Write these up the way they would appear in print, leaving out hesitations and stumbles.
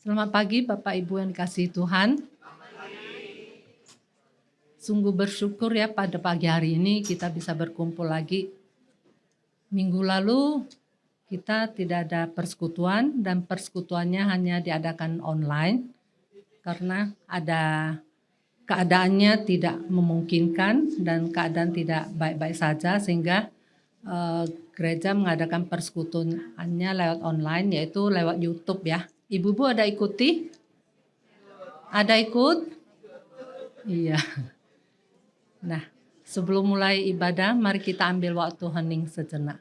Selamat pagi Bapak Ibu yang dikasihi Tuhan. Sungguh bersyukur ya pada pagi hari ini kita bisa berkumpul lagi. Minggu lalu kita tidak ada persekutuan dan persekutuannya hanya diadakan online karena ada keadaannya tidak memungkinkan dan keadaan tidak baik-baik saja sehingga gereja mengadakan persekutuannya lewat online yaitu lewat YouTube ya. Ibu-ibu ada ikuti? Ada ikut? Iya. Nah, sebelum mulai ibadah, mari kita ambil waktu hening sejenak.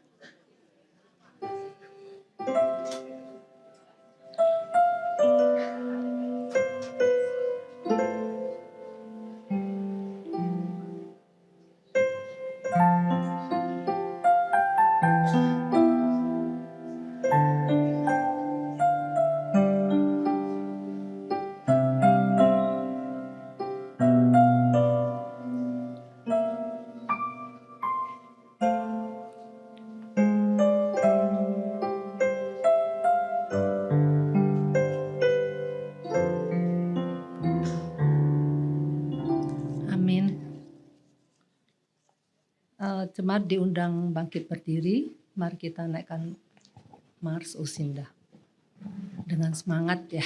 Jemaat diundang bangkit berdiri, mari kita naikkan Mars Usinda dengan semangat ya.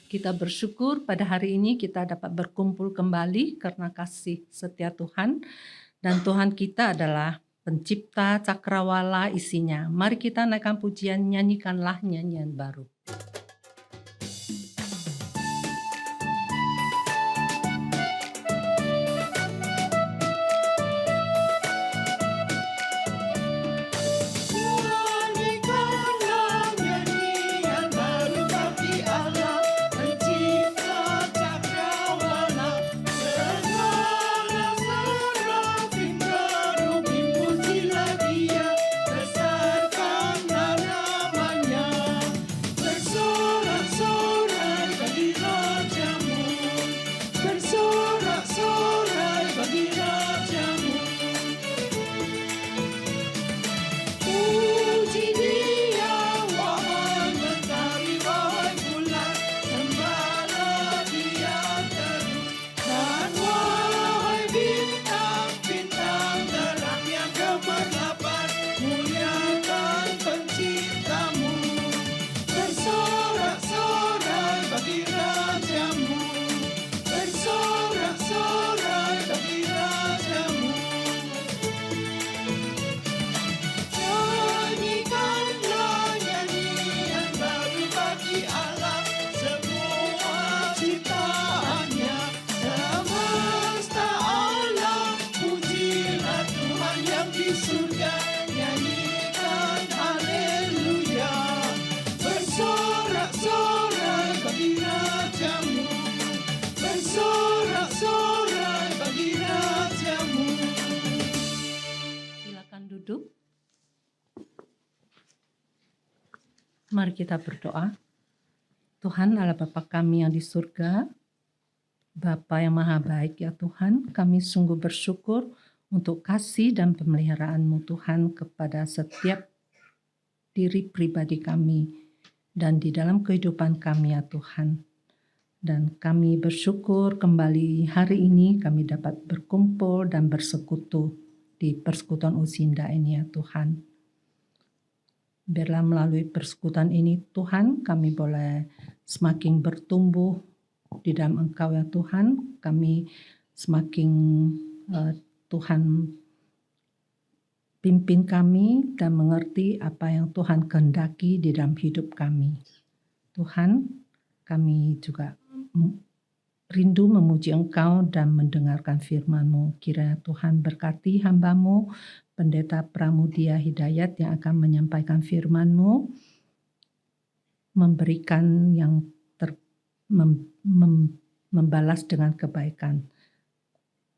Kita bersyukur pada hari ini kita dapat berkumpul kembali karena kasih setia Tuhan. Dan Tuhan kita adalah pencipta cakrawala isinya. Mari kita naikkan pujian, nyanyikanlah nyanyian baru. So Mari kita berdoa. Tuhan Allah Bapa kami yang di surga, Bapa yang maha baik ya Tuhan, kami sungguh bersyukur untuk kasih dan pemeliharaan-Mu Tuhan kepada setiap diri pribadi kami dan di dalam kehidupan kami ya Tuhan. Dan kami bersyukur kembali hari ini kami dapat berkumpul dan bersekutu di persekutuan Usinda ini ya Tuhan. Biarlah melalui persekutuan ini Tuhan kami boleh semakin bertumbuh di dalam Engkau ya Tuhan. Kami semakin Tuhan pimpin kami dan mengerti apa yang Tuhan kehendaki di dalam hidup kami. Tuhan, kami juga rindu memuji Engkau dan mendengarkan firman-Mu. Kiranya Tuhan berkati hamba-Mu, Pendeta Pramudia Hidayat yang akan menyampaikan firman-Mu, memberikan yang membalas dengan kebaikan.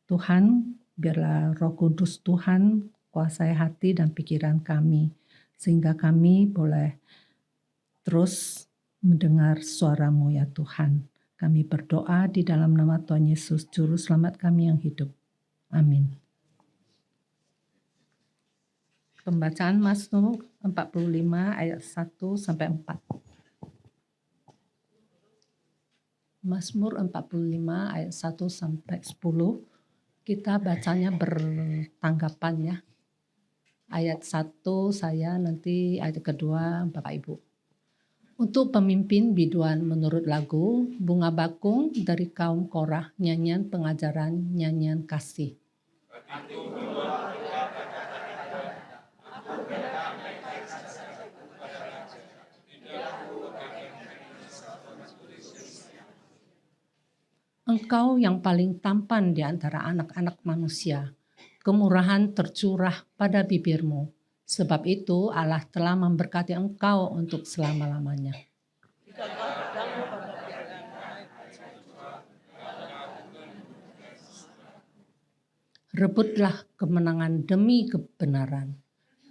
Tuhan, biarlah Roh Kudus Tuhan kuasai hati dan pikiran kami, sehingga kami boleh terus mendengar suara-Mu ya Tuhan. Kami berdoa di dalam nama Tuhan Yesus, Juru Selamat kami yang hidup. Amin. Pembacaan Mazmur 45 ayat 1 sampai 4. Mazmur 45 ayat 1 sampai 10. Kita bacanya bertanggapan ya. Ayat 1 saya, nanti ayat kedua Bapak Ibu. Untuk pemimpin biduan menurut lagu Bunga Bakung dari kaum Korah, nyanyian pengajaran, nyanyian kasih. Engkau yang paling tampan di antara anak-anak manusia, kemurahan tercurah pada bibirmu. Sebab itu Allah telah memberkati engkau untuk selama-lamanya. Rebutlah kemenangan demi kebenaran,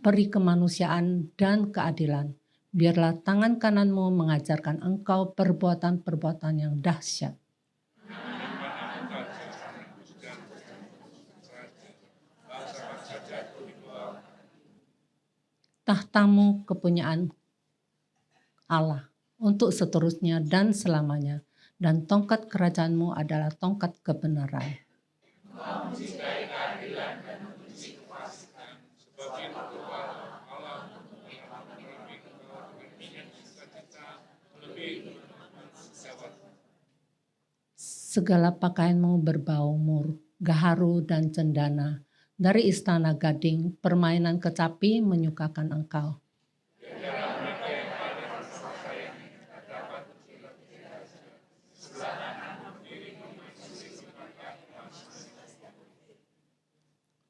peri kemanusiaan dan keadilan. Biarlah tangan kananmu mengajarkan engkau perbuatan-perbuatan yang dahsyat. Tahtamu kepunyaan Allah untuk seterusnya dan selamanya, dan tongkat kerajaanmu adalah tongkat kebenaran. Segala pakaianmu berbau mur, gaharu dan cendana. Dari istana gading, permainan kecapi menyukakan engkau.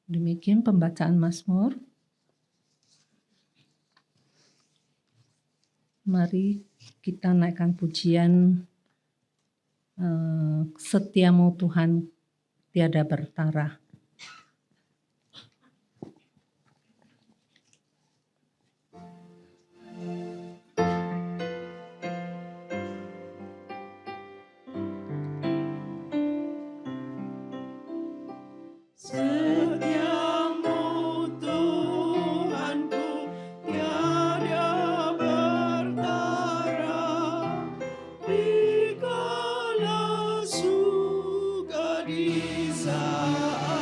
Demikian pembacaan Mazmur. Mari kita naikkan pujian Setiamu Tuhan tiada bertara. Di saat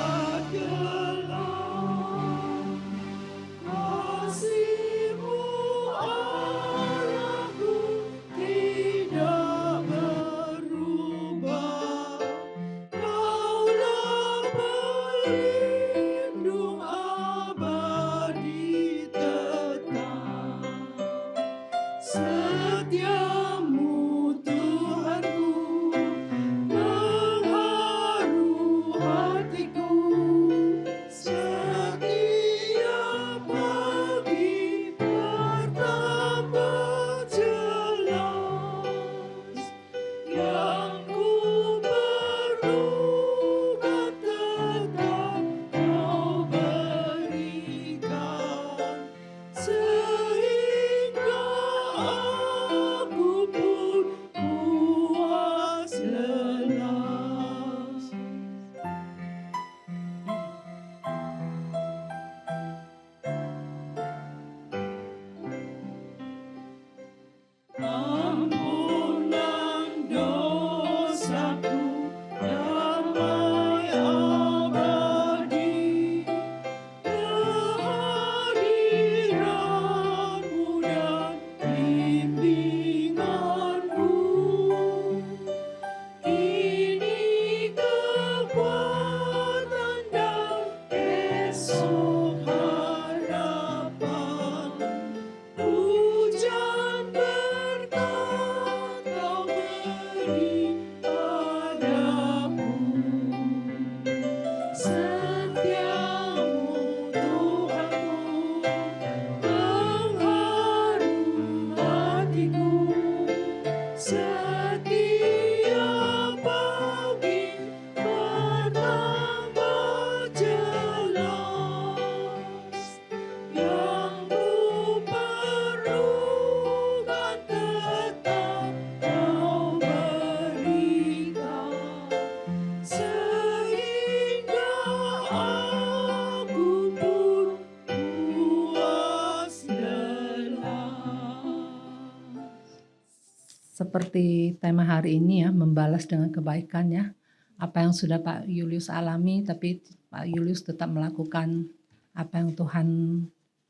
seperti tema hari ini ya, membalas dengan kebaikan ya. Apa yang sudah Pak Julius alami, tapi Pak Julius tetap melakukan apa yang Tuhan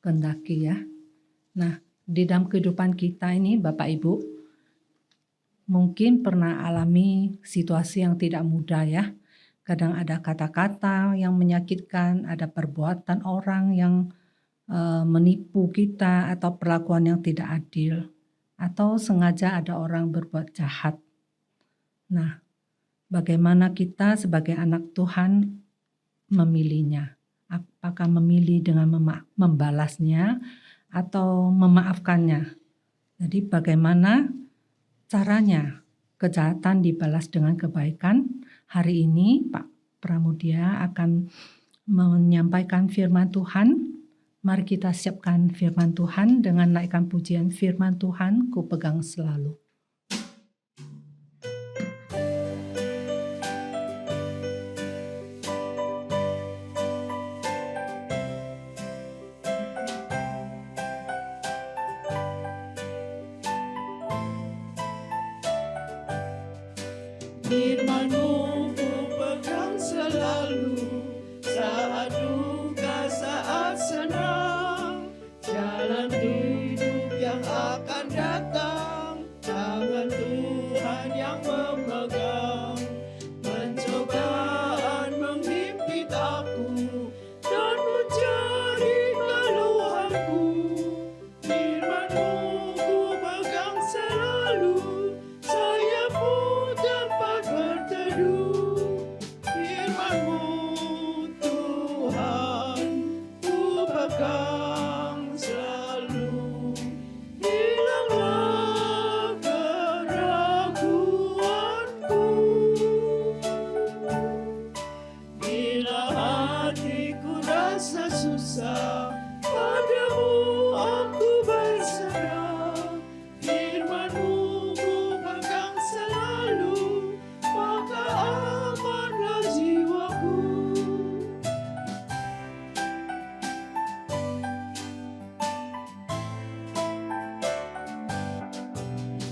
kehendaki ya. Nah, di dalam kehidupan kita ini Bapak Ibu, mungkin pernah alami situasi yang tidak mudah ya. Kadang ada kata-kata yang menyakitkan, ada perbuatan orang yang menipu kita, atau perlakuan yang tidak adil, atau sengaja ada orang berbuat jahat. Nah, bagaimana kita sebagai anak Tuhan memilihnya? Apakah memilih dengan membalasnya atau memaafkannya? Jadi bagaimana caranya kejahatan dibalas dengan kebaikan? Hari ini Pak Pramudia akan menyampaikan firman Tuhan. Mari kita siapkan firman Tuhan dengan naikkan pujian firman Tuhan, ku pegang selalu. Firman-Mu ku pegang selalu, saat duka, saat senang, jalan hidup yang akan datang, tangan Tuhan yang memegang. Pencobaan menghimpit aku dan menjadi keluhanku. Firman-Mu ku pegang selalu, saya pun dapat berteduh. Firman-Mu Tuhan ku pegang selalu. Hilanglah keraguanku bila hatiku rasa susah, padamu aku berserah. Firman-Mu ku pegang selalu, maka amanlah jiwaku.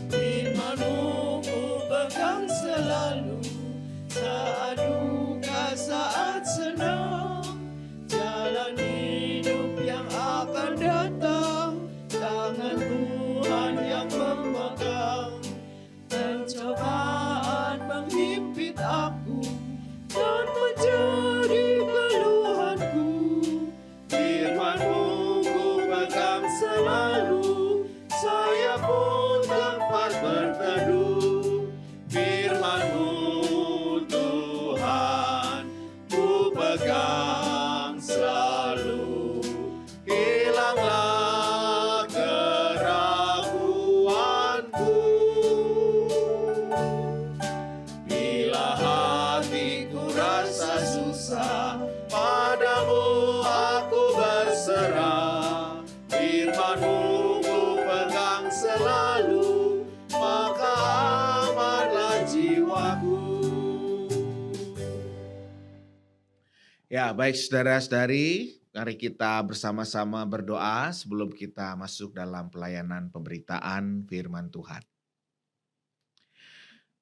Firman-Mu ku pegang selalu, saat duka, saat senang, jalan hidup yang akan datang, tangan Tuhan yang memegang. Pencobaan menghimpit aku dan menjadi keluhanku. Firman-Mu ku pegang selalu, saya pun dapat berteduh. Firman-Mu Tuhan ku pegang selalu. Hilanglah keraguanku bila hatiku rasa susah, padamu aku berserah. Firman-Mu ku pegang selalu, maka amanlah jiwaku. Ya, baik saudara-saudari, mari kita bersama-sama berdoa sebelum kita masuk dalam pelayanan pemberitaan firman Tuhan.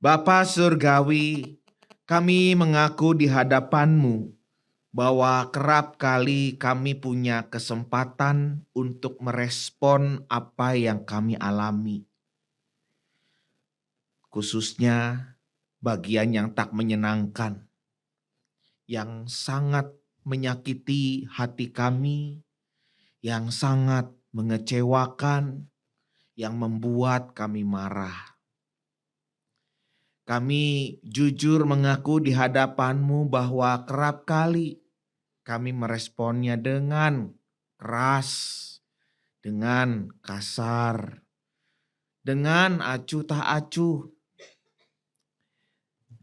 Bapa Surgawi, kami mengaku di hadapan-Mu bahwa kerap kali kami punya kesempatan untuk merespon apa yang kami alami. Khususnya bagian yang tak menyenangkan, yang sangat menyakiti hati kami, yang sangat mengecewakan, yang membuat kami marah. Kami jujur mengaku di hadapan-Mu bahwa kerap kali kami meresponnya dengan keras, dengan kasar, dengan acuh tak acuh.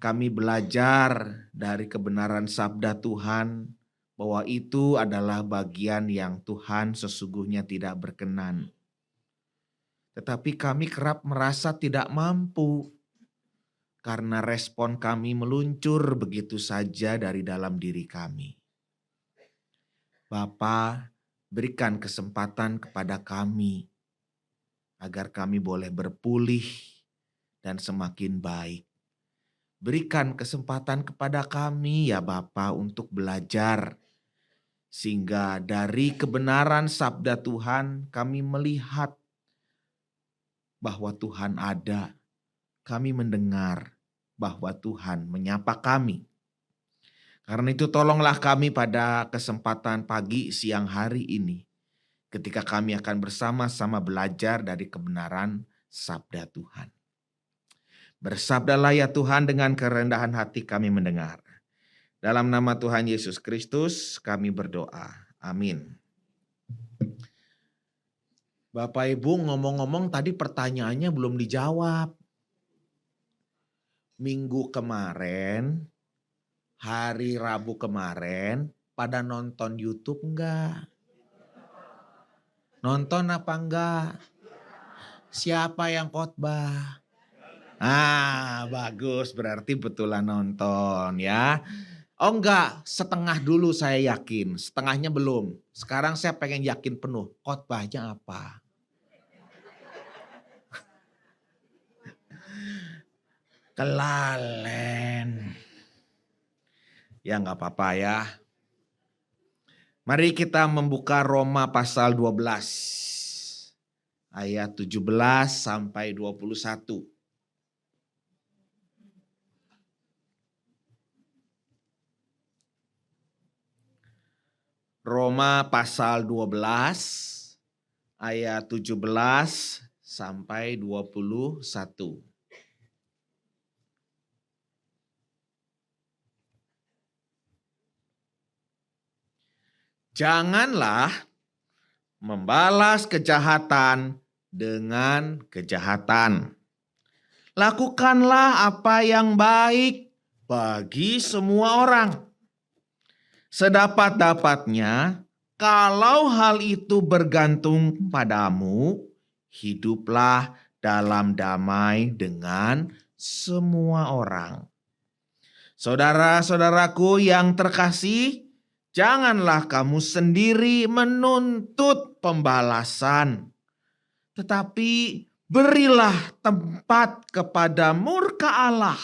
Kami belajar dari kebenaran sabda Tuhan bahwa itu adalah bagian yang Tuhan sesungguhnya tidak berkenan. Tetapi kami kerap merasa tidak mampu karena respon kami meluncur begitu saja dari dalam diri kami. Bapa, berikan kesempatan kepada kami agar kami boleh berpulih dan semakin baik. Berikan kesempatan kepada kami ya Bapa untuk belajar. Sehingga dari kebenaran sabda Tuhan kami melihat bahwa Tuhan ada. Kami mendengar bahwa Tuhan menyapa kami. Karena itu tolonglah kami pada kesempatan pagi siang hari ini. Ketika kami akan bersama-sama belajar dari kebenaran sabda Tuhan. Bersabdalah ya Tuhan, dengan kerendahan hati kami mendengar. Dalam nama Tuhan Yesus Kristus kami berdoa. Amin. Bapak Ibu, ngomong-ngomong tadi pertanyaannya belum dijawab. Minggu kemarin, hari Rabu kemarin, pada nonton YouTube enggak? Nonton apa enggak? Siapa yang khotbah? Bagus, berarti betulan nonton ya. Oh enggak, setengah dulu saya yakin, setengahnya belum. Sekarang saya pengen yakin penuh, khotbahnya apa? Kelalen. Ya enggak apa-apa ya. Mari kita membuka Roma pasal 12. Ayat 17 sampai 21. Roma pasal 12 ayat 17 sampai 21. Janganlah membalas kejahatan dengan kejahatan. Lakukanlah apa yang baik bagi semua orang. Sedapat-dapatnya, kalau hal itu bergantung padamu, hiduplah dalam damai dengan semua orang. Saudara-saudaraku yang terkasih, janganlah kamu sendiri menuntut pembalasan, tetapi berilah tempat kepada murka Allah.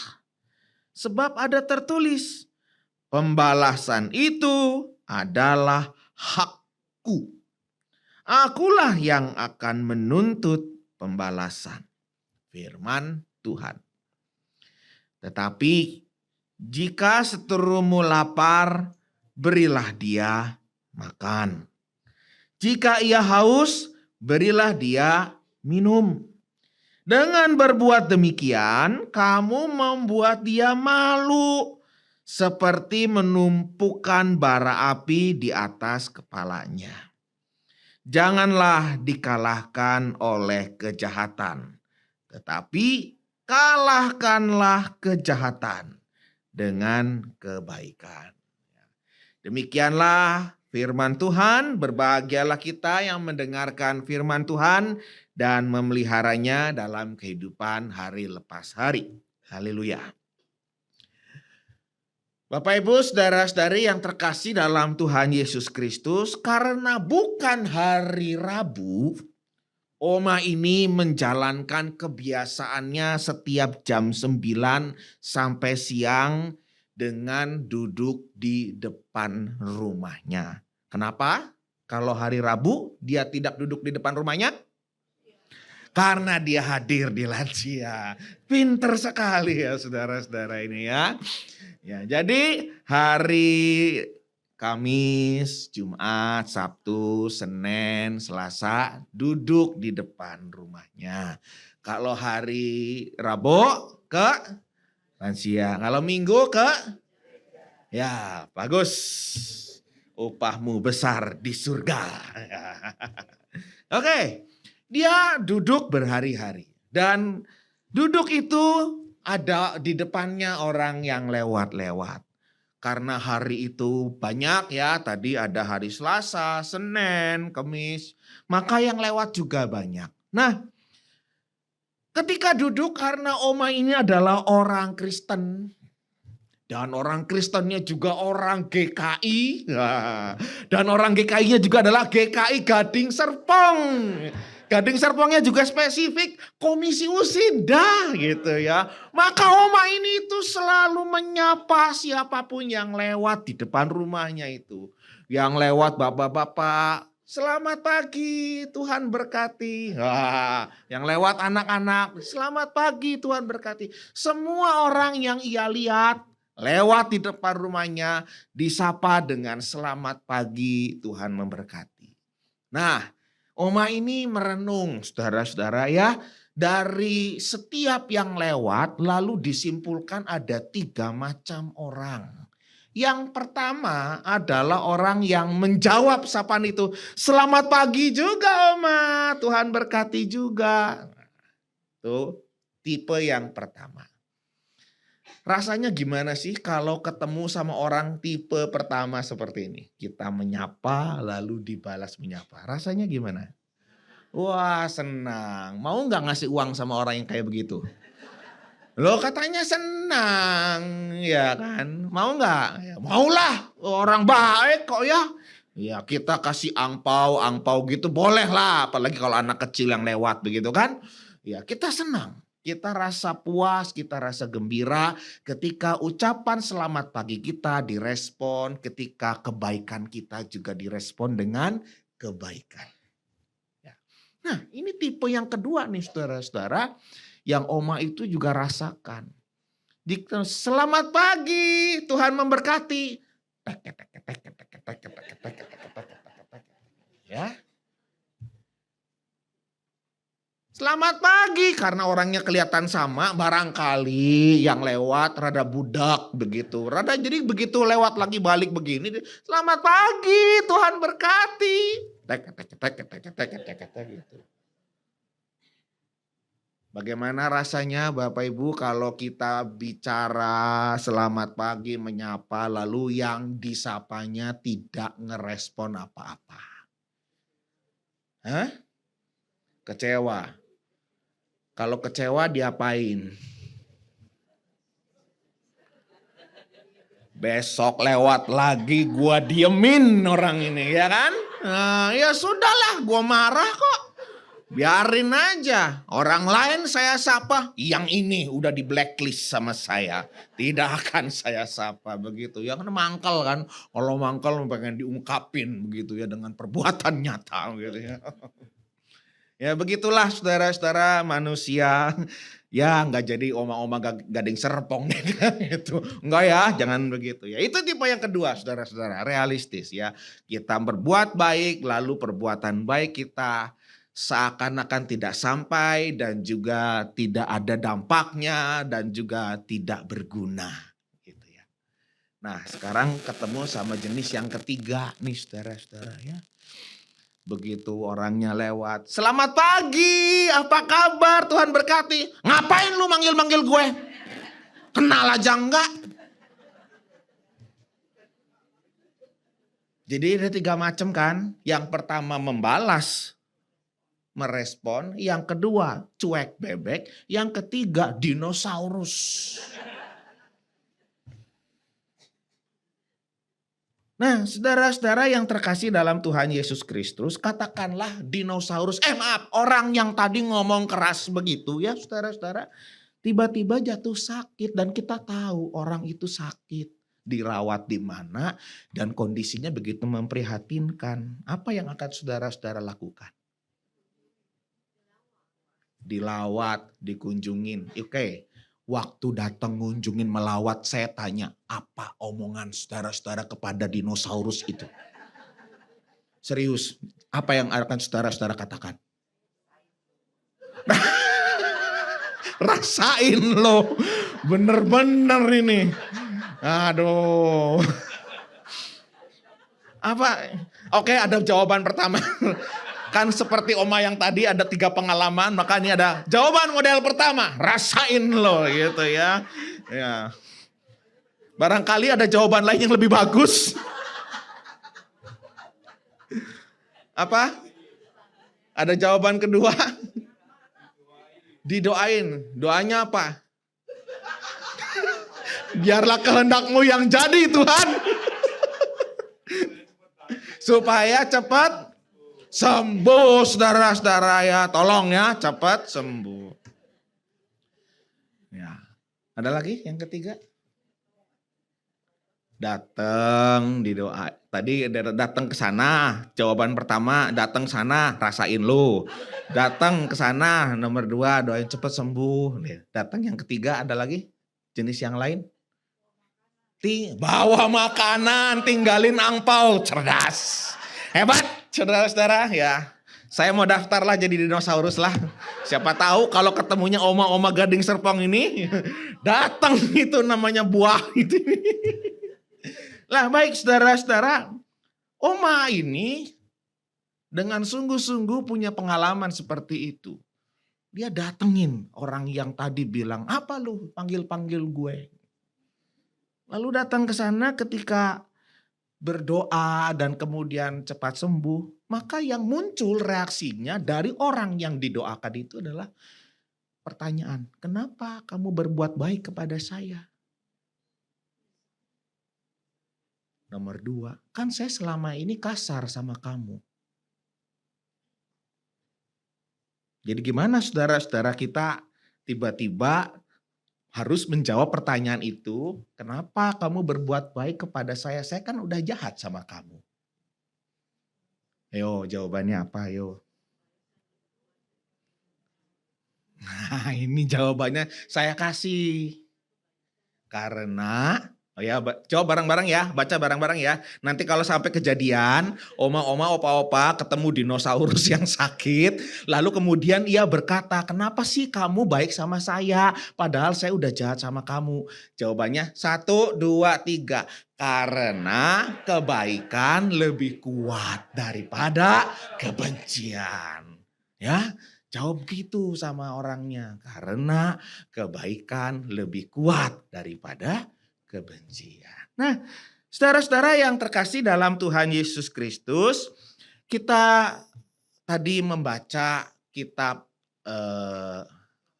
Sebab ada tertulis, pembalasan itu adalah hakku. Akulah yang akan menuntut pembalasan. Firman Tuhan. Tetapi jika seterumu lapar, berilah dia makan. Jika ia haus, berilah dia minum. Dengan berbuat demikian, kamu membuat dia malu, seperti menumpukan bara api di atas kepalanya. Janganlah dikalahkan oleh kejahatan, tetapi kalahkanlah kejahatan dengan kebaikan. Demikianlah firman Tuhan. Berbahagialah kita yang mendengarkan firman Tuhan dan memeliharanya dalam kehidupan hari lepas hari. Haleluya. Bapak Ibu, saudara-saudari yang terkasih dalam Tuhan Yesus Kristus, karena bukan hari Rabu, Oma ini menjalankan kebiasaannya setiap jam 9 sampai siang dengan duduk di depan rumahnya. Kenapa? Kalau hari Rabu dia tidak duduk di depan rumahnya? Karena dia hadir di lansia. Pinter sekali ya saudara-saudara ini ya. Ya, jadi hari Kamis, Jumat, Sabtu, Senin, Selasa duduk di depan rumahnya. Kalau hari Rabu ke lansia. Kalau Minggu ke? Ya, bagus. Upahmu besar di surga. Oke, dia duduk berhari-hari. Dan duduk itu ada di depannya orang yang lewat-lewat. Karena hari itu banyak ya, tadi ada hari Selasa, Senin, Kamis. Maka yang lewat juga banyak. Nah, ketika duduk karena Oma ini adalah orang Kristen. Dan orang Kristennya juga orang GKI. Dan orang GKI-nya juga adalah GKI Gading Serpong. Gading Serpongnya juga spesifik, Komisi Usinda gitu ya. Maka Oma ini itu selalu menyapa siapapun yang lewat di depan rumahnya itu. Yang lewat bapak-bapak, selamat pagi, Tuhan berkati. Wah, yang lewat anak-anak, selamat pagi, Tuhan berkati. Semua orang yang ia lihat lewat di depan rumahnya disapa dengan selamat pagi, Tuhan memberkati. Nah, Oma ini merenung, saudara-saudara ya, dari setiap yang lewat lalu disimpulkan ada 3 macam orang. Yang pertama adalah orang yang menjawab sapaan itu, selamat pagi juga Oma, Tuhan berkati juga. Tuh tipe yang pertama. Rasanya gimana sih kalau ketemu sama orang tipe pertama seperti ini? Kita menyapa lalu dibalas menyapa. Rasanya gimana? Wah senang. Mau nggak ngasih uang sama orang yang kayak begitu? Loh katanya senang ya kan? Mau nggak? Ya, maulah, orang baik kok ya. Ya kita kasih angpau gitu boleh lah. Apalagi kalau anak kecil yang lewat begitu kan. Ya kita senang. Kita rasa puas, kita rasa gembira ketika ucapan selamat pagi kita direspon, ketika kebaikan kita juga direspon dengan kebaikan. Ya. Nah ini tipe yang kedua nih saudara-saudara, yang Oma itu juga rasakan. Selamat pagi, Tuhan memberkati. Ya. Selamat pagi, karena orangnya kelihatan sama, barangkali yang lewat rada budak begitu. Jadi begitu lewat lagi balik begini, selamat pagi, Tuhan berkati. Gitu. Bagaimana rasanya Bapak Ibu kalau kita bicara selamat pagi, menyapa, lalu yang disapanya tidak ngerespon apa-apa? Hah? Kecewa. Kalau kecewa diapain? Besok lewat lagi gua diemin orang ini ya kan? Nah, ya sudahlah gua marah kok. Biarin aja. Orang lain saya sapa, yang ini udah di blacklist sama saya. Tidak akan saya sapa begitu. Ya kan mangkal kan. Kalau mangkal pengen diungkapin begitu ya dengan perbuatan nyata gitu ya. Ya begitulah saudara-saudara manusia. Ya nggak jadi oma-oma Gading Serpong gitu. Enggak ya, jangan begitu ya. Itu tipe yang kedua saudara-saudara, realistis ya. Kita berbuat baik lalu perbuatan baik kita seakan-akan tidak sampai dan juga tidak ada dampaknya dan juga tidak berguna gitu ya. Nah, sekarang ketemu sama jenis yang ketiga nih saudara-saudara ya. Begitu orangnya lewat, selamat pagi, apa kabar, Tuhan berkati. Ngapain lu manggil-manggil gue? Kenal aja enggak? Jadi ada 3 macam kan. Yang pertama membalas, merespon. Yang kedua cuek bebek. Yang ketiga dinosaurus. Nah, saudara-saudara yang terkasih dalam Tuhan Yesus Kristus, katakanlah dinosaurus, orang yang tadi ngomong keras begitu ya saudara-saudara, tiba-tiba jatuh sakit dan kita tahu orang itu sakit, dirawat di mana dan kondisinya begitu memprihatinkan. Apa yang akan saudara-saudara lakukan? Dilawat, dikunjungin, oke. Waktu datang ngunjungin melawat saya tanya, apa omongan saudara-saudara kepada dinosaurus itu? Serius, apa yang akan saudara-saudara katakan? Rasain loh, bener-bener ini. Aduh. Apa? Oke, ada jawaban pertama. Kan seperti Oma yang tadi ada 3 pengalaman, maka ini ada jawaban model pertama. Rasain loh gitu ya. Ya. Barangkali ada jawaban lain yang lebih bagus. Apa? Ada jawaban kedua. Didoain. Doanya apa? Biarlah kehendakmu yang jadi Tuhan. Supaya cepat Sembuh saudara-saudara ya. Tolong ya, cepat sembuh. Ya. Ada lagi yang ketiga? Datang di doa. Tadi datang ke sana. Jawaban pertama, datang sana, rasain lu. Datang ke sana, nomor 2, doain cepat sembuh. Datang yang ketiga, ada lagi jenis yang lain? Bawa makanan, tinggalin angpau, cerdas. Hebat, saudara-saudara ya. Saya mau daftar lah jadi dinosaurus lah. Siapa tahu kalau ketemunya oma-oma Gading Serpong ini, datang itu namanya buah itu. Lah baik saudara-saudara, oma ini dengan sungguh-sungguh punya pengalaman seperti itu. Dia datengin orang yang tadi bilang, apa lu panggil-panggil gue. Lalu datang ke sana ketika berdoa dan kemudian cepat sembuh, maka yang muncul reaksinya dari orang yang didoakan itu adalah pertanyaan, kenapa kamu berbuat baik kepada saya? Nomor 2, kan saya selama ini kasar sama kamu. Jadi gimana saudara-saudara kita tiba-tiba harus menjawab pertanyaan itu, kenapa kamu berbuat baik kepada saya? Saya kan udah jahat sama kamu. Ayo jawabannya apa ayo? Nah ini jawabannya saya kasih. Karena, coba bareng-bareng ya, baca bareng-bareng ya. Nanti kalau sampai kejadian, oma-oma, opa-opa ketemu dinosaurus yang sakit. Lalu kemudian ia berkata, kenapa sih kamu baik sama saya? Padahal saya udah jahat sama kamu. Jawabannya 1, 2, 3. Karena kebaikan lebih kuat daripada kebencian. Ya, jawab gitu sama orangnya. Karena kebaikan lebih kuat daripada kebencian. Nah, saudara-saudara yang terkasih dalam Tuhan Yesus Kristus, kita tadi membaca kitab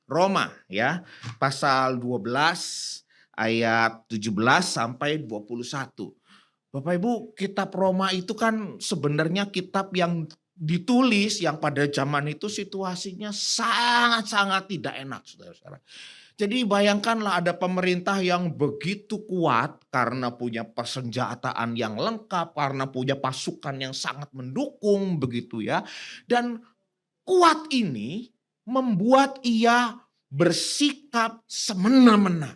Roma ya, pasal 12 ayat 17 sampai 21. Bapak Ibu, kitab Roma itu kan sebenarnya kitab yang ditulis yang pada zaman itu situasinya sangat-sangat tidak enak, saudara-saudara. Jadi bayangkanlah ada pemerintah yang begitu kuat karena punya persenjataan yang lengkap, karena punya pasukan yang sangat mendukung begitu ya. Dan kuat ini membuat ia bersikap semena-mena.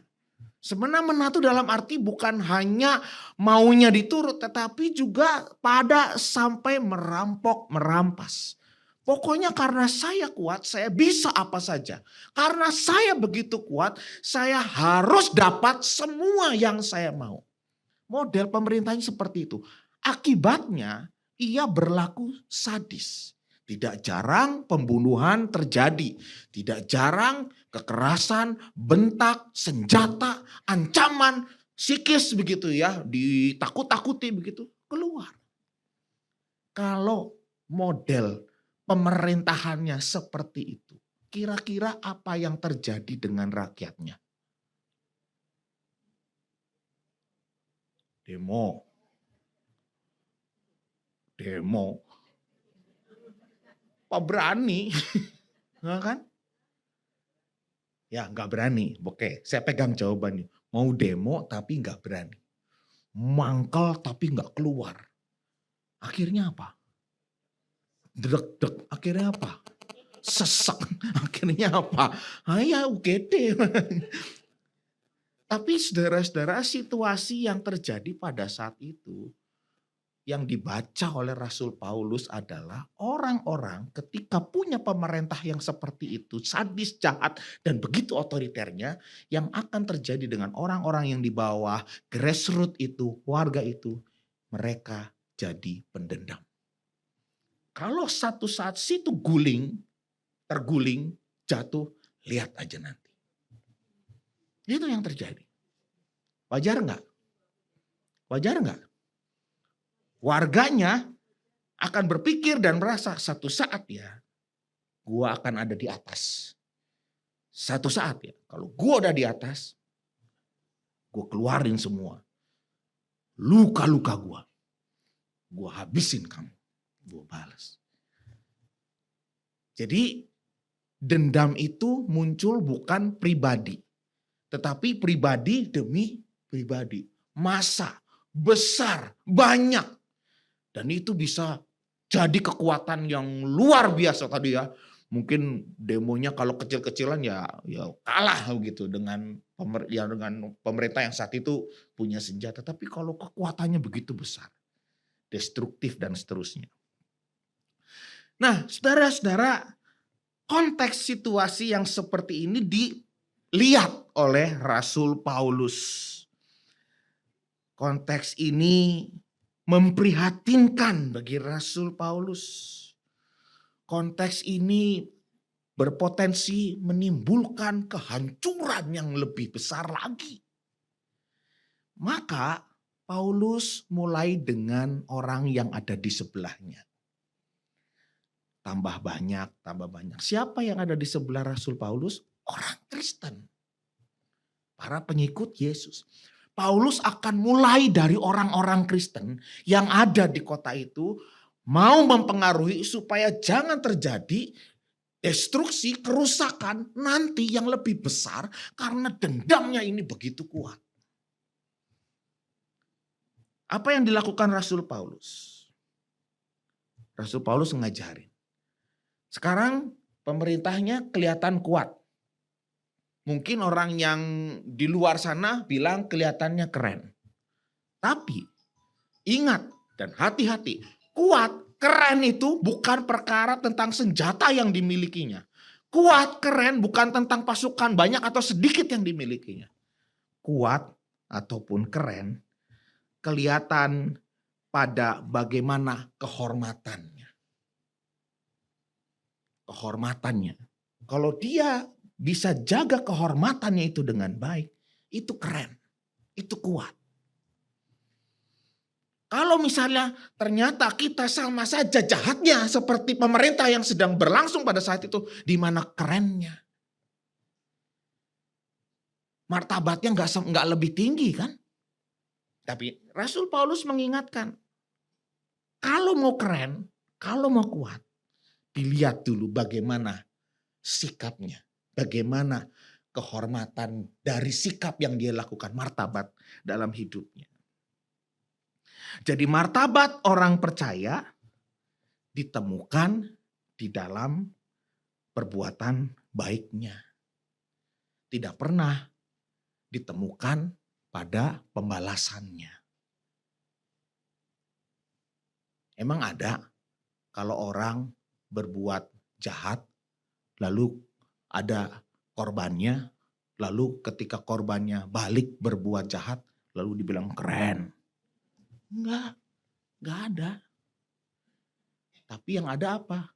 Semena-mena itu dalam arti bukan hanya maunya diturut, tetapi juga pada sampai merampok, merampas. Pokoknya karena saya kuat, saya bisa apa saja. Karena saya begitu kuat, saya harus dapat semua yang saya mau. Model pemerintahnya seperti itu. Akibatnya ia berlaku sadis. Tidak jarang pembunuhan terjadi. Tidak jarang kekerasan, bentak, senjata, ancaman, psikis begitu ya. Ditakut-takuti begitu. Keluar. Kalau model pemerintahannya seperti itu. Kira-kira apa yang terjadi dengan rakyatnya? Demo. Apa berani? Nggak kan? Ya nggak berani. Oke, saya pegang jawabannya. Mau demo tapi nggak berani. Mangkel tapi nggak keluar. Akhirnya apa? Deg-deg. Akhirnya apa? Sesak. Akhirnya apa? Ya UGD. Tapi saudara-saudara, situasi yang terjadi pada saat itu yang dibaca oleh Rasul Paulus adalah orang-orang ketika punya pemerintah yang seperti itu, sadis, jahat, dan begitu otoriternya, yang akan terjadi dengan orang-orang yang di bawah, grassroots itu, warga itu, mereka jadi pendendam. Kalau satu saat situ terguling, jatuh, lihat aja nanti. Itu yang terjadi. Wajar nggak? Wajar nggak? Warganya akan berpikir dan merasa satu saat ya, gua akan ada di atas. Satu saat ya, kalau gua udah di atas, gua keluarin semua. Luka-luka gua habisin kamu, gua balas. Jadi dendam itu muncul bukan pribadi, tetapi pribadi demi pribadi. Massa, besar, banyak. Dan itu bisa jadi kekuatan yang luar biasa tadi ya. Mungkin demonya kalau kecil-kecilan ya kalah gitu dengan pemerintah yang saat itu punya senjata. Tapi kalau kekuatannya begitu besar, destruktif dan seterusnya. Nah, saudara-saudara, konteks situasi yang seperti ini dilihat oleh Rasul Paulus. Konteks ini memprihatinkan bagi Rasul Paulus. Konteks ini berpotensi menimbulkan kehancuran yang lebih besar lagi. Maka Paulus mulai dengan orang yang ada di sebelahnya. Tambah banyak, tambah banyak. Siapa yang ada di sebelah Rasul Paulus? Orang Kristen. Para pengikut Yesus. Paulus akan mulai dari orang-orang Kristen yang ada di kota itu, mau mempengaruhi supaya jangan terjadi destruksi, kerusakan nanti yang lebih besar karena dendamnya ini begitu kuat. Apa yang dilakukan Rasul Paulus? Rasul Paulus ngajarin. Sekarang pemerintahnya kelihatan kuat. Mungkin orang yang di luar sana bilang kelihatannya keren. Tapi ingat dan hati-hati, kuat, keren itu bukan perkara tentang senjata yang dimilikinya. Kuat, keren bukan tentang pasukan banyak atau sedikit yang dimilikinya. Kuat ataupun keren kelihatan pada bagaimana kehormatannya. Kehormatannya. Kalau dia bisa jaga kehormatannya itu dengan baik, itu keren, itu kuat. Kalau misalnya ternyata kita sama saja jahatnya seperti pemerintah yang sedang berlangsung pada saat itu, di mana kerennya? Martabatnya nggak lebih tinggi kan? Tapi Rasul Paulus mengingatkan, kalau mau keren, kalau mau kuat, dilihat dulu bagaimana sikapnya. Bagaimana kehormatan dari sikap yang dia lakukan, martabat dalam hidupnya. Jadi martabat orang percaya ditemukan di dalam perbuatan baiknya. Tidak pernah ditemukan pada pembalasannya. Emang ada kalau orang berbuat jahat lalu ada korbannya, lalu ketika korbannya balik berbuat jahat, lalu dibilang keren. Enggak ada. Tapi yang ada apa?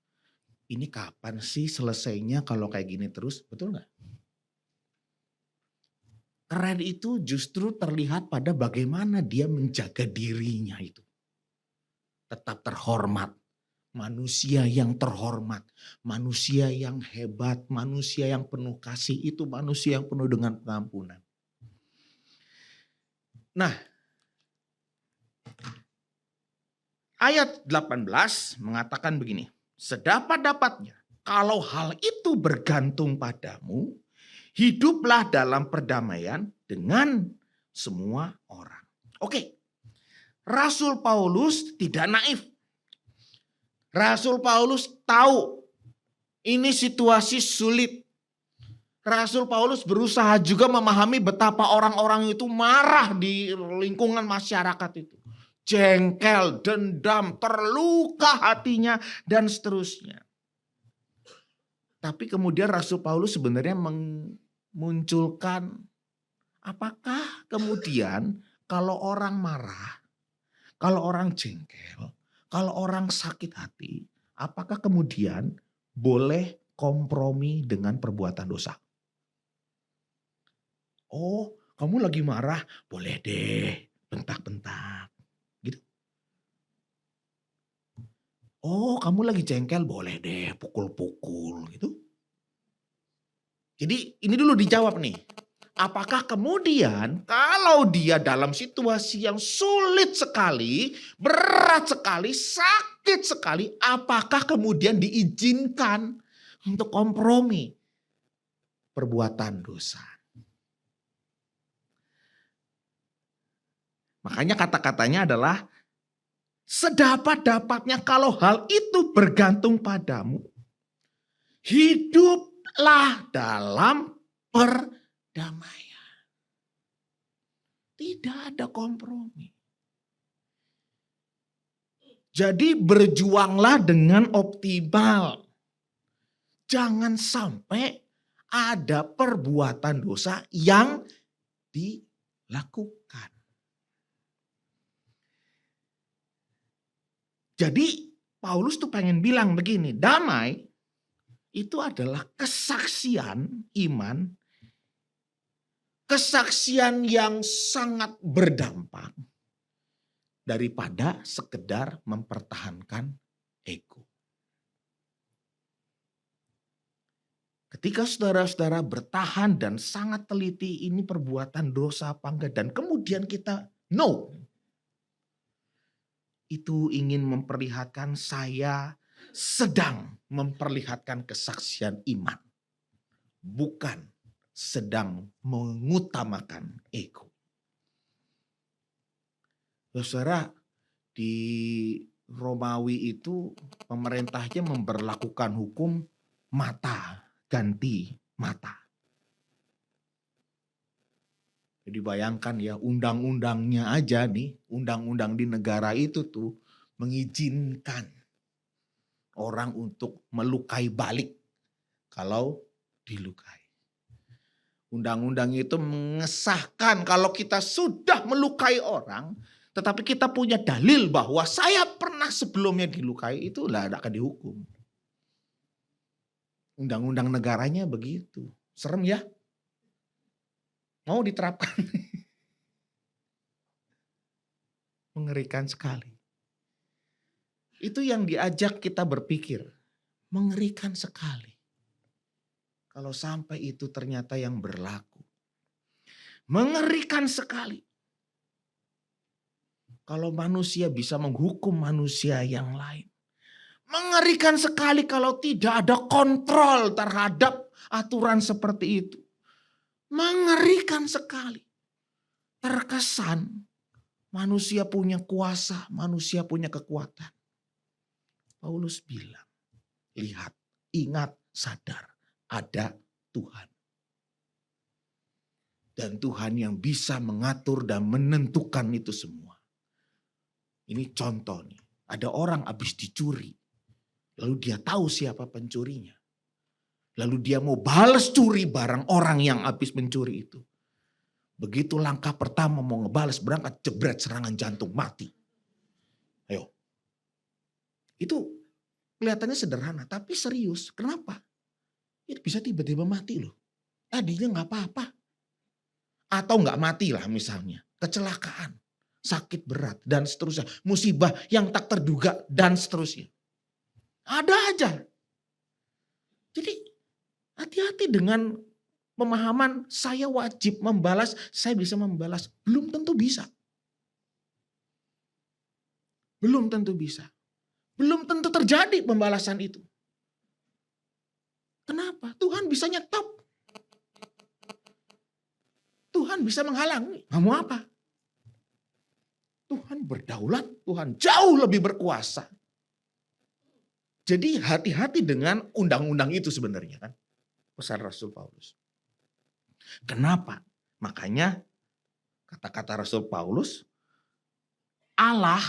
Ini kapan sih selesainya kalau kayak gini terus? Betul gak? Keren itu justru terlihat pada bagaimana dia menjaga dirinya itu. Tetap terhormat. Manusia yang terhormat, manusia yang hebat, manusia yang penuh kasih, itu manusia yang penuh dengan pengampunan. Nah, ayat 18 mengatakan begini, sedapat-dapatnya kalau hal itu bergantung padamu, hiduplah dalam perdamaian dengan semua orang. Oke, Rasul Paulus tidak naif. Rasul Paulus tahu ini situasi sulit. Rasul Paulus berusaha juga memahami betapa orang-orang itu marah di lingkungan masyarakat itu. Jengkel, dendam, terluka hatinya dan seterusnya. Tapi kemudian Rasul Paulus sebenarnya memunculkan apakah kemudian kalau orang marah, kalau orang jengkel, kalau orang sakit hati, apakah kemudian boleh kompromi dengan perbuatan dosa? Oh, kamu lagi marah, boleh deh bentak-bentak. Gitu. Oh, kamu lagi jengkel, boleh deh pukul-pukul gitu. Jadi ini dulu dijawab nih. Apakah kemudian kalau dia dalam situasi yang sulit sekali, berat sekali, sakit sekali, apakah kemudian diizinkan untuk kompromi perbuatan dosa. Makanya kata-katanya adalah sedapat-dapatnya kalau hal itu bergantung padamu, hiduplah dalam perdamaian. Tidak ada kompromi. Jadi berjuanglah dengan optimal. Jangan sampai ada perbuatan dosa yang dilakukan. Jadi Paulus tuh pengen bilang begini, damai itu adalah kesaksian iman, kesaksian yang sangat berdampak daripada sekedar mempertahankan ego. Ketika saudara-saudara bertahan dan sangat teliti ini perbuatan dosa apa enggak, dan kemudian kita no, itu ingin memperlihatkan saya sedang memperlihatkan kesaksian iman, bukan sedang mengutamakan ego. Saudara, di Romawi itu pemerintahnya memberlakukan hukum mata ganti mata. Jadi bayangkan ya, undang-undangnya aja nih, undang-undang di negara itu tuh mengizinkan orang untuk melukai balik kalau dilukai. Undang-undang itu mengesahkan kalau kita sudah melukai orang, tetapi kita punya dalil bahwa saya pernah sebelumnya dilukai, itulah akan dihukum. Undang-undang negaranya begitu. Serem ya? Mau diterapkan. Mengerikan sekali. Itu yang diajak kita berpikir. Mengerikan sekali. Kalau sampai itu ternyata yang berlaku. Mengerikan sekali. Kalau manusia bisa menghukum manusia yang lain. Mengerikan sekali kalau tidak ada kontrol terhadap aturan seperti itu. Mengerikan sekali. Terkesan manusia punya kuasa, manusia punya kekuatan. Paulus bilang, lihat, ingat, sadar, ada Tuhan. Dan Tuhan yang bisa mengatur dan menentukan itu semua. Ini contoh nih, ada orang habis dicuri. Lalu dia tahu siapa pencurinya. Lalu dia mau balas curi barang orang yang habis mencuri itu. Begitu langkah pertama mau ngebales, berangkat jebret serangan jantung, mati. Ayo. Itu kelihatannya sederhana tapi serius. Kenapa? Ya bisa tiba-tiba mati loh. Tadinya gak apa-apa. Atau gak mati lah misalnya. Kecelakaan, sakit berat dan seterusnya. Musibah yang tak terduga dan seterusnya. Ada aja. Jadi hati-hati dengan pemahaman saya wajib membalas, saya bisa membalas. Belum tentu bisa. Belum tentu bisa. Belum tentu terjadi pembalasan itu. Kenapa? Tuhan bisa nyetop. Tuhan bisa menghalangi. Kamu apa? Tuhan berdaulat, Tuhan jauh lebih berkuasa. Jadi hati-hati dengan undang-undang itu sebenarnya kan. Pesan Rasul Paulus. Kenapa? Makanya kata-kata Rasul Paulus, Allah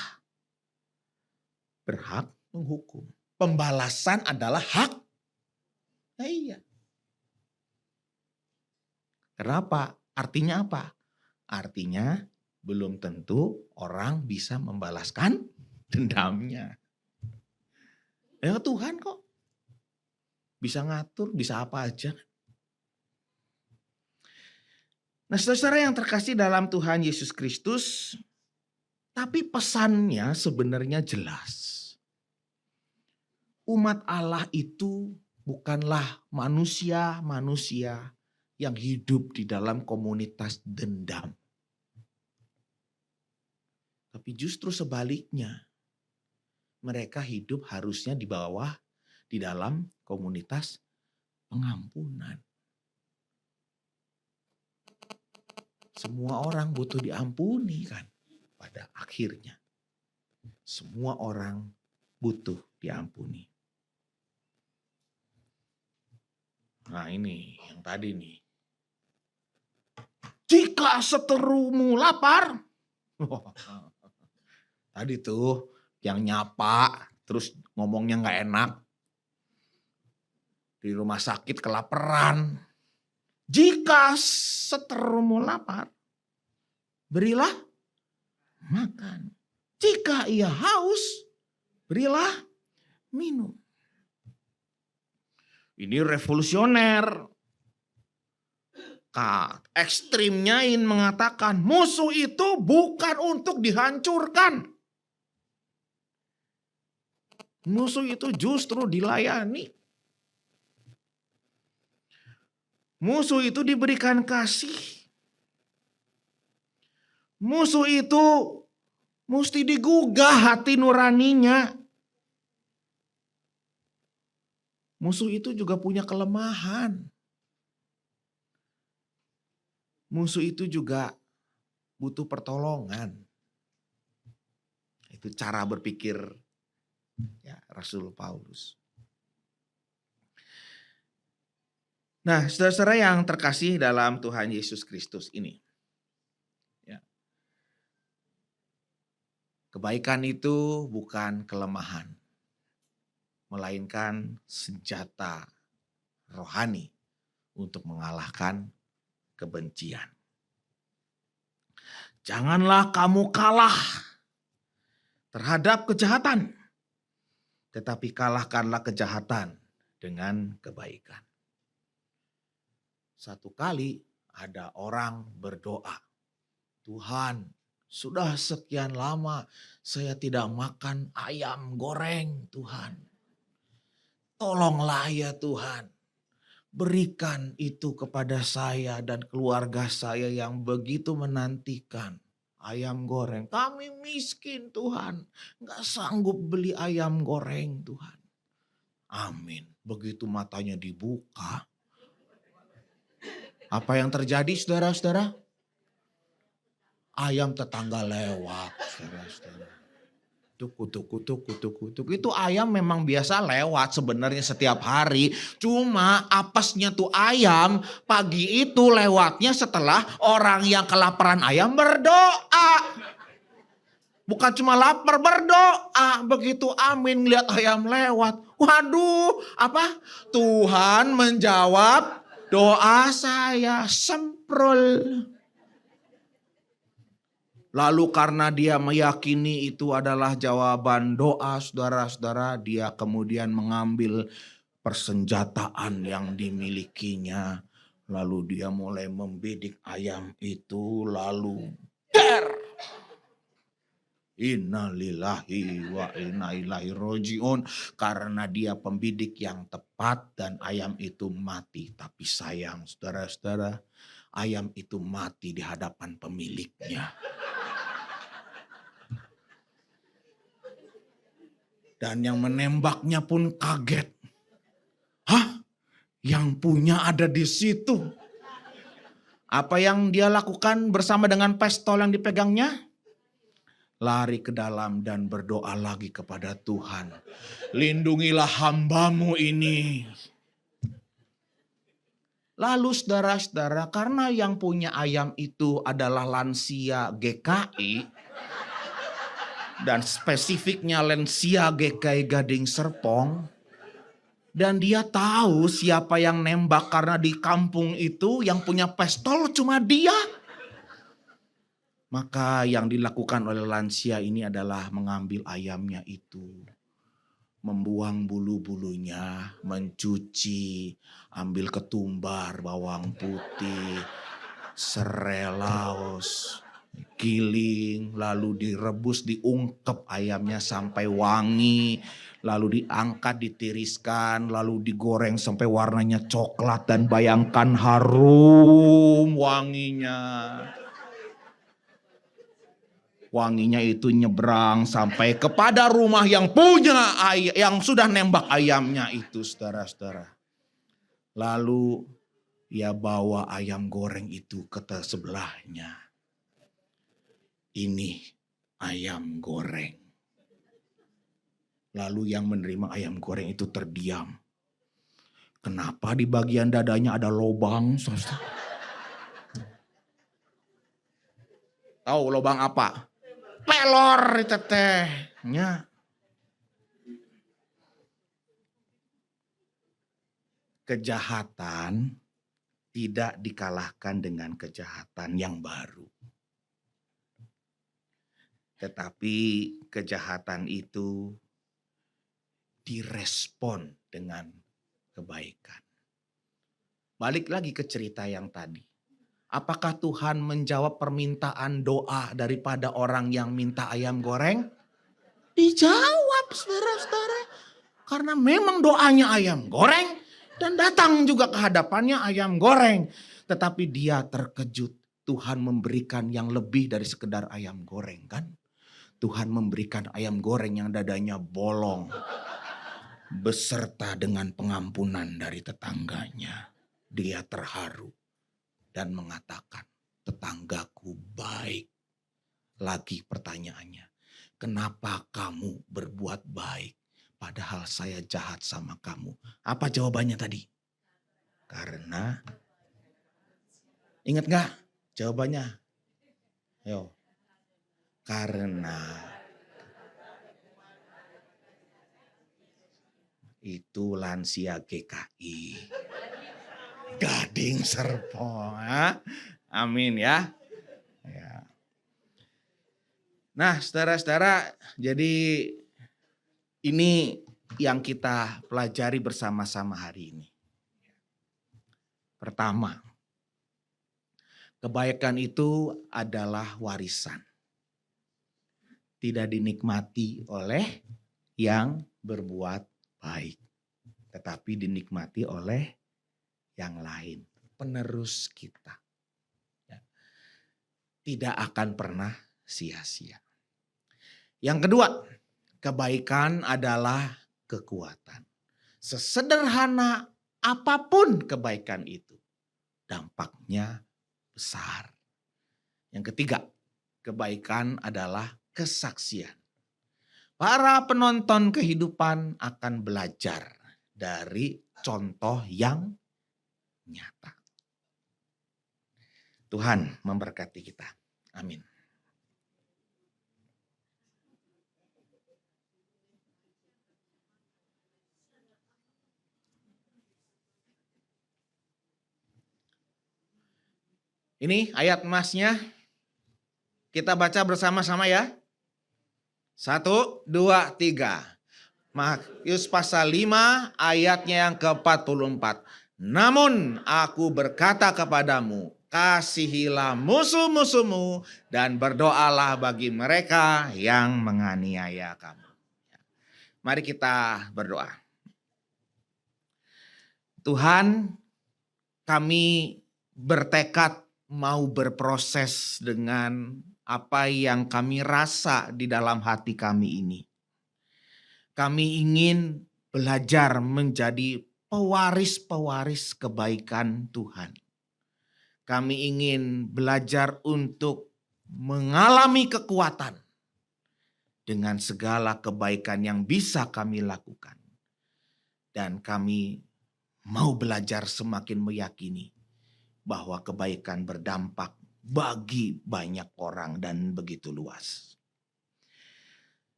berhak menghukum. Pembalasan adalah hak. Nah, iya. Kenapa? Artinya apa? Artinya belum tentu orang bisa membalaskan dendamnya. Ya Tuhan kok. Bisa ngatur, bisa apa aja. Nah saudara yang terkasih dalam Tuhan Yesus Kristus, tapi pesannya sebenarnya jelas. Umat Allah itu bukanlah manusia-manusia yang hidup di dalam komunitas dendam. Tapi justru sebaliknya, mereka hidup harusnya di bawah, di dalam komunitas pengampunan. Semua orang butuh diampuni kan pada akhirnya. Semua orang butuh diampuni. Nah ini yang tadi nih. Jika seterumu lapar. Tadi tuh yang nyapa terus ngomongnya gak enak. Di rumah sakit kelaparan. Jika seterumu lapar, berilah makan. Jika ia haus, berilah minum. Ini revolusioner. Ekstrimnya ingin mengatakan musuh itu bukan untuk dihancurkan. Musuh itu justru dilayani. Musuh itu diberikan kasih. Musuh itu mesti digugah hati nuraninya. Musuh itu juga punya kelemahan. Musuh itu juga butuh pertolongan. Itu cara berpikir ya, Rasul Paulus. Nah, saudara-saudara yang terkasih dalam Tuhan Yesus Kristus ini. Ya. Kebaikan itu bukan kelemahan. Melainkan senjata rohani untuk mengalahkan kebencian. Janganlah kamu kalah terhadap kejahatan. Tetapi kalahkanlah kejahatan dengan kebaikan. Satu kali ada orang berdoa, Tuhan, sudah sekian lama saya tidak makan ayam goreng, Tuhan. Tolonglah ya Tuhan, berikan itu kepada saya dan keluarga saya yang begitu menantikan ayam goreng. Kami miskin Tuhan, gak sanggup beli ayam goreng Tuhan. Amin. Begitu matanya dibuka. Apa yang terjadi saudara-saudara? Ayam tetangga lewat saudara-saudara. Tuk. Itu ayam memang biasa lewat sebenarnya setiap hari. Cuma apesnya tuh ayam pagi itu lewatnya setelah orang yang kelaparan ayam berdoa. Bukan cuma lapar, berdoa. Begitu amin lihat ayam lewat. Waduh, apa? Tuhan menjawab doa saya, semprol. Lalu karena dia meyakini itu adalah jawaban doa saudara-saudara, dia kemudian mengambil persenjataan yang dimilikinya. Lalu dia mulai membidik ayam itu, lalu der. Innalillahi wa inna ilaihi rajiun. Karena dia pembidik yang tepat dan ayam itu mati. Tapi sayang saudara-saudara, ayam itu mati di hadapan pemiliknya. Dan yang menembaknya pun kaget. Hah? Yang punya ada di situ. Apa yang dia lakukan bersama dengan pistol yang dipegangnya? Lari ke dalam dan berdoa lagi kepada Tuhan. Lindungilah hambamu ini. Lalu saudara-saudara, karena yang punya ayam itu adalah lansia GKI. Dan spesifiknya lansia GKI Gading Serpong. Dan dia tahu siapa yang nembak karena di kampung itu yang punya pistol cuma dia. Maka yang dilakukan oleh lansia ini adalah mengambil ayamnya itu. Membuang bulu-bulunya, mencuci, ambil ketumbar, bawang putih, serai laos, giling, lalu direbus, diungkep ayamnya sampai wangi. Lalu diangkat, ditiriskan, lalu digoreng sampai warnanya coklat dan bayangkan harum wanginya. Wanginya itu nyebrang sampai kepada rumah yang punya yang sudah nembak ayamnya itu saudara-saudara. Lalu ia bawa ayam goreng itu ke sebelahnya. Ini ayam goreng. Lalu yang menerima ayam goreng itu terdiam. Kenapa di bagian dadanya ada lobang? Tahu lobang apa? Pelor itu tehnya. Kejahatan tidak dikalahkan dengan kejahatan yang baru. Tetapi kejahatan itu direspon dengan kebaikan. Balik lagi ke cerita yang tadi. Apakah Tuhan menjawab permintaan doa daripada orang yang minta ayam goreng? Dijawab, saudara-saudara. Karena memang doanya ayam goreng. Dan datang juga ke hadapannya ayam goreng. Tetapi dia terkejut. Tuhan memberikan yang lebih dari sekedar ayam goreng, kan? Tuhan memberikan ayam goreng yang dadanya bolong. Beserta dengan pengampunan dari tetangganya. Dia terharu. Dan mengatakan, tetanggaku baik. Lagi pertanyaannya, kenapa kamu berbuat baik? Padahal saya jahat sama kamu. Apa jawabannya tadi? Karena, ingat gak jawabannya? Ayo. Karena itu lansia GKI. Gading Serpong. Amin ya. Nah, saudara-saudara, jadi ini yang kita pelajari bersama-sama hari ini. Pertama, kebaikan itu adalah warisan. Tidak dinikmati oleh yang berbuat baik. Tetapi dinikmati oleh yang lain. Penerus kita. Tidak akan pernah sia-sia. Yang kedua, kebaikan adalah kekuatan. Sesederhana apapun kebaikan itu, dampaknya besar. Yang ketiga, kebaikan adalah kesaksian. Para penonton kehidupan akan belajar dari contoh yang nyata. Tuhan memberkati kita. Amin. Ini ayat emasnya. Kita baca bersama-sama ya. 1, 2, 3. Matius pasal 5 ayatnya yang ke-44. Namun aku berkata kepadamu, kasihilah musuh-musuhmu dan berdoalah bagi mereka yang menganiaya kamu. Mari kita berdoa. Tuhan, kami bertekad mau berproses dengan apa yang kami rasa di dalam hati kami ini. Kami ingin belajar menjadi pewaris-pewaris kebaikan Tuhan. Kami ingin belajar untuk mengalami kekuatan dengan segala kebaikan yang bisa kami lakukan. Dan kami mau belajar semakin meyakini bahwa kebaikan berdampak bagi banyak orang dan begitu luas.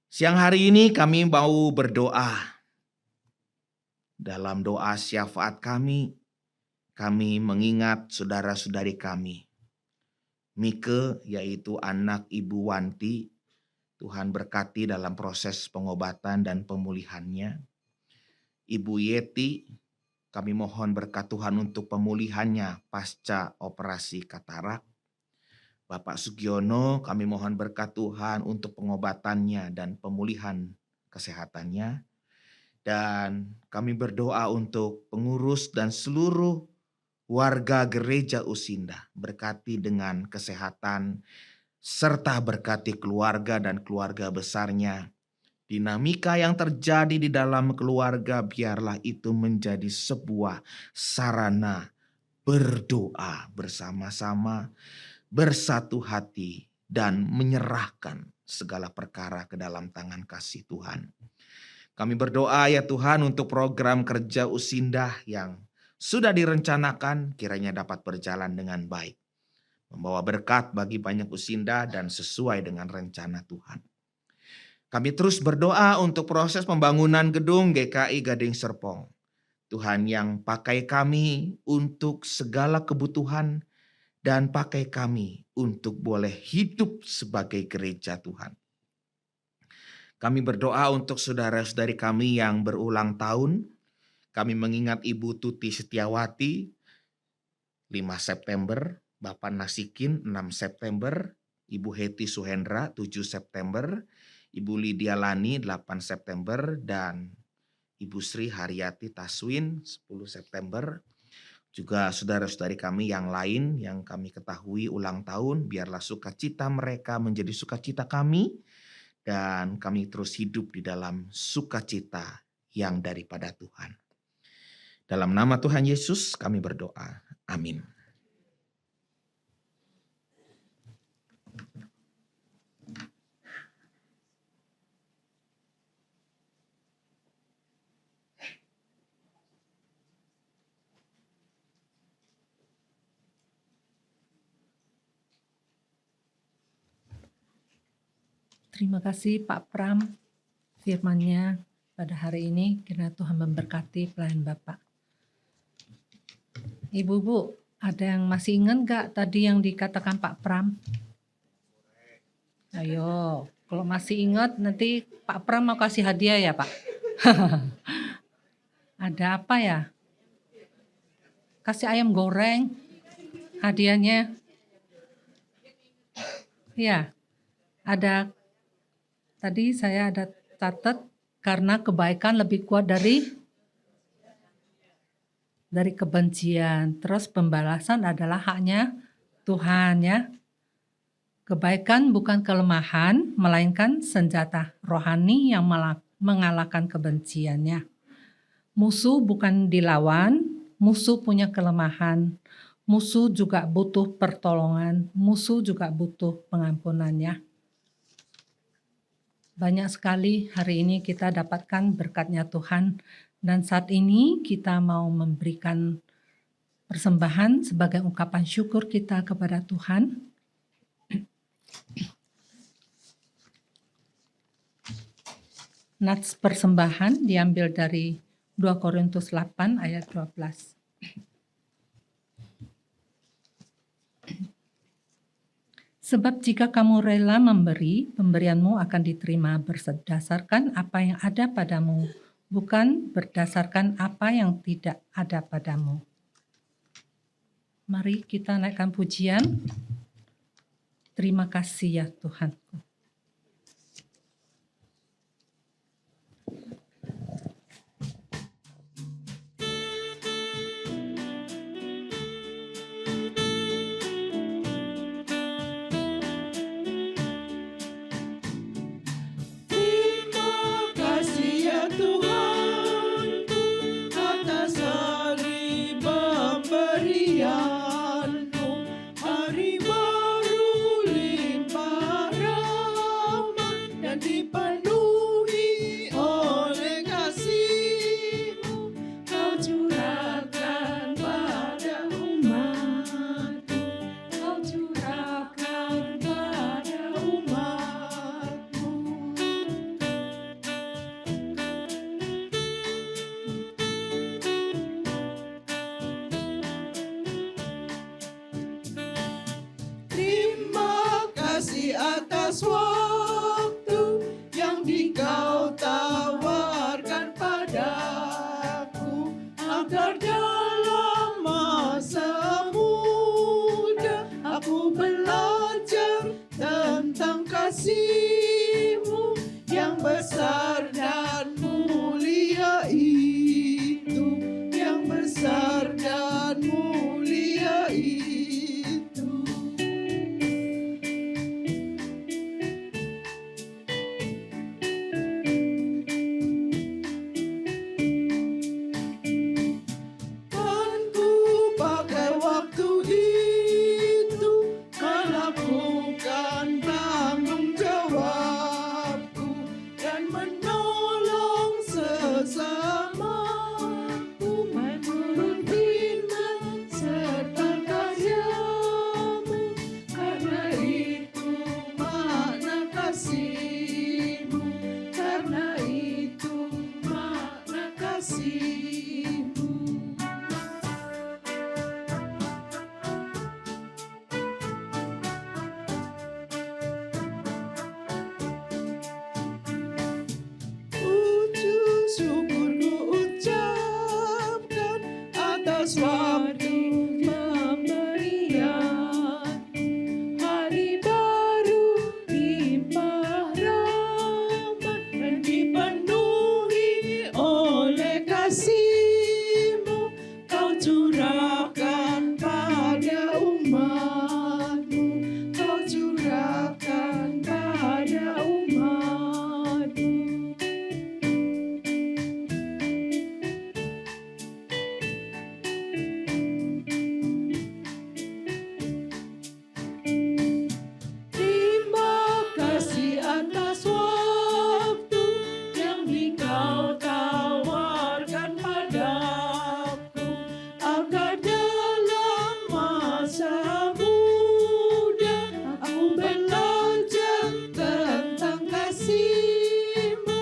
Siang hari ini kami mau berdoa. Dalam doa syafaat kami mengingat saudara-saudari kami. Mike, yaitu anak Ibu Wanti, Tuhan berkati dalam proses pengobatan dan pemulihannya. Ibu Yeti, kami mohon berkat Tuhan untuk pemulihannya pasca operasi katarak. Bapak Sugiono, kami mohon berkat Tuhan untuk pengobatannya dan pemulihan kesehatannya. Dan kami berdoa untuk pengurus dan seluruh warga gereja Usinda. Berkati dengan kesehatan serta berkati keluarga dan keluarga besarnya Dinamika yang terjadi di dalam keluarga biarlah itu menjadi sebuah sarana berdoa bersama-sama, bersatu hati, dan menyerahkan segala perkara ke dalam tangan kasih Tuhan. Kami berdoa ya Tuhan untuk program kerja Usindah yang sudah direncanakan kiranya dapat berjalan dengan baik. Membawa berkat bagi banyak Usindah dan sesuai dengan rencana Tuhan. Kami terus berdoa untuk proses pembangunan gedung GKI Gading Serpong. Tuhan yang pakai kami untuk segala kebutuhan dan pakai kami untuk boleh hidup sebagai gereja Tuhan. Kami berdoa untuk saudara-saudari kami yang berulang tahun. Kami mengingat Ibu Tuti Setiawati 5 September, Bapak Nasikin 6 September, Ibu Heti Suhendra 7 September, Ibu Lydia Lani 8 September, dan Ibu Sri Haryati Taswin 10 September. Juga saudara-saudari kami yang lain yang kami ketahui ulang tahun, biarlah sukacita mereka menjadi sukacita kami, dan kami terus hidup di dalam sukacita yang daripada Tuhan. Dalam nama Tuhan Yesus kami berdoa. Amin. Terima kasih Pak Pram firman-Nya pada hari ini. Kiranya Tuhan memberkati pelayan Bapak. Ibu-ibu, ada yang masih ingat gak tadi yang dikatakan Pak Pram? Ayo, kalau masih ingat nanti Pak Pram mau kasih hadiah ya Pak? Ada apa ya? Kasih ayam goreng hadiahnya. Ya, ada. Tadi saya ada catat karena kebaikan lebih kuat dari kebencian. Terus pembalasan adalah haknya Tuhan ya. Kebaikan bukan kelemahan, melainkan senjata rohani yang mengalahkan kebenciannya. Musuh bukan dilawan, musuh punya kelemahan. Musuh juga butuh pertolongan, musuh juga butuh pengampunannya. Banyak sekali hari ini kita dapatkan berkatnya Tuhan, dan saat ini kita mau memberikan persembahan sebagai ungkapan syukur kita kepada Tuhan. Nats persembahan diambil dari 2 Korintus 8 ayat 12. Sebab jika kamu rela memberi, pemberianmu akan diterima berdasarkan apa yang ada padamu, bukan berdasarkan apa yang tidak ada padamu. Mari kita naikkan pujian. Terima kasih ya Tuhanku. atas waktu yang Dikau tawarkan padaku, agar dalam masa muda aku belajar tentang kasih-Mu yang besar dan mulia itu, yang besar dan mulia itu. atas waktu pemberian. Hari baru limpah rahmat dan dipenuhi oleh kasih-Mu. Kau curahkan pada umat-Mu. Kau curahkan pada umat-Mu. Terima kasih atas waktu yang Engkau tawarkan padaku, agar dalam masa muda aku belajar tentang kasih-Mu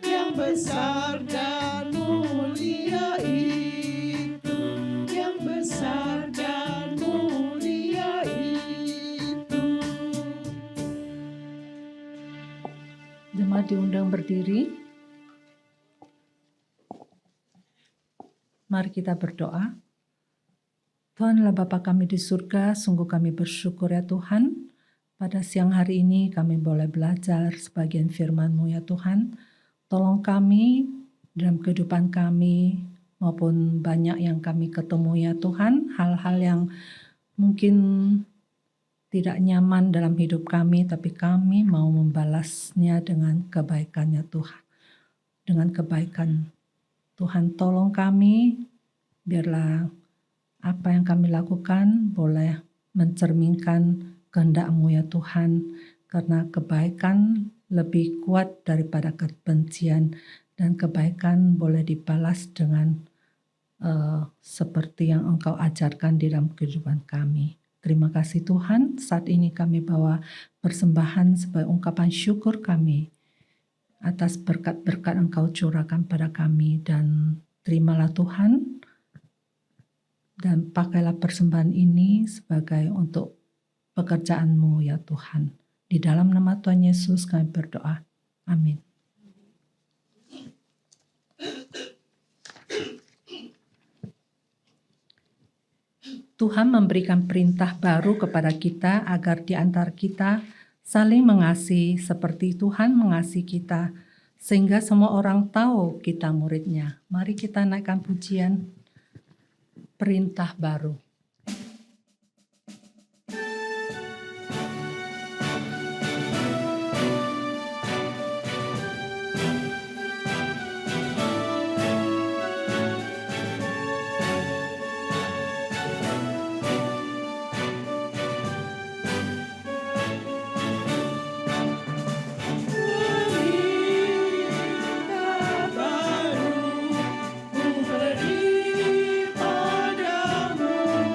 yang besar dan mulia itu, yang besar dan mulia itu. Jemaat diundang berdiri. Mari kita berdoa. Tuhanlah Bapa kami di surga, sungguh kami bersyukur ya Tuhan. Pada siang hari ini kami boleh belajar sebagian firman-Mu ya Tuhan. Tolong kami dalam kehidupan kami maupun banyak yang kami ketemu ya Tuhan. Hal-hal yang mungkin tidak nyaman dalam hidup kami, tapi kami mau membalasnya dengan kebaikan-Nya Tuhan. Dengan kebaikan Tuhan, tolong kami, biarlah apa yang kami lakukan boleh mencerminkan kehendak-Mu ya Tuhan, karena kebaikan lebih kuat daripada kebencian, dan kebaikan boleh dibalas dengan seperti yang Engkau ajarkan di dalam kehidupan kami. Terima kasih Tuhan, saat ini kami bawa persembahan sebagai ungkapan syukur kami atas berkat-berkat Engkau curahkan pada kami, dan terimalah Tuhan, dan pakailah persembahan ini sebagai untuk pekerjaan-Mu ya Tuhan. Di dalam nama Tuhan Yesus kami berdoa. Amin. Tuhan memberikan perintah baru kepada kita agar di antara kita saling mengasihi seperti Tuhan mengasihi kita, sehingga semua orang tahu kita murid-Nya. Mari kita naikkan pujian perintah baru. Perintah baru ku beri padamu,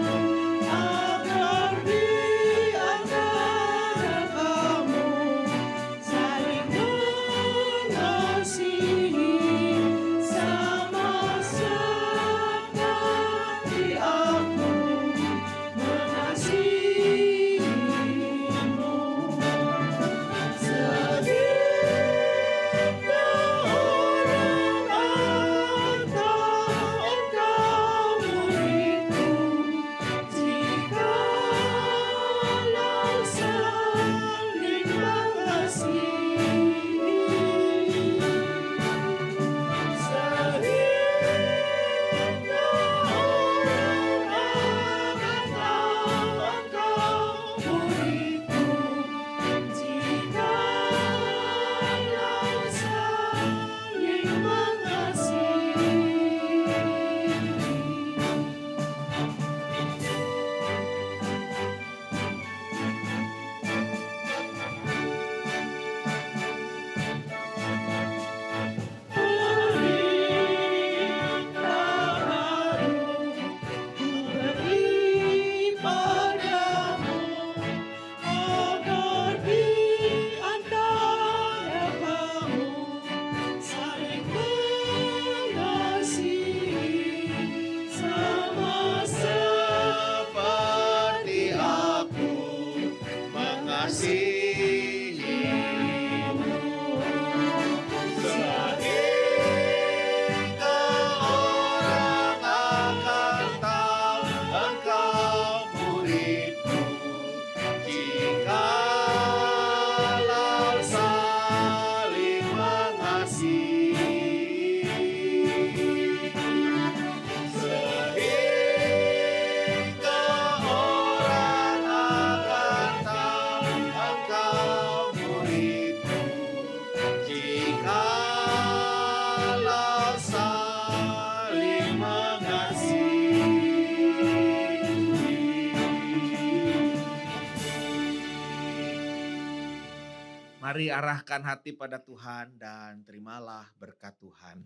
Mari arahkan hati pada Tuhan dan terimalah berkat Tuhan.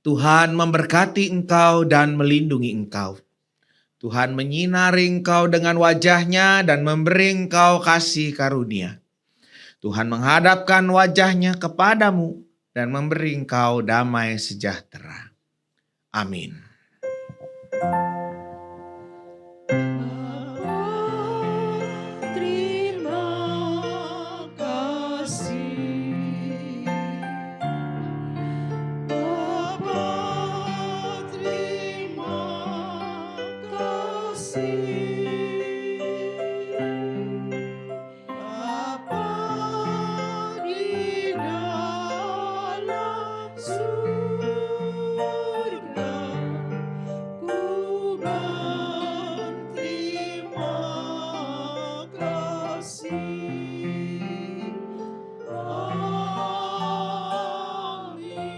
Tuhan memberkati engkau dan melindungi engkau. Tuhan menyinari engkau dengan wajah-Nya dan memberi engkau kasih karunia. Tuhan menghadapkan wajah-Nya kepadamu dan memberi engkau damai sejahtera. Amin. Terima kasih Bapa, terima kasih Bapa di dalam surga, ku berterima kasih. Amin.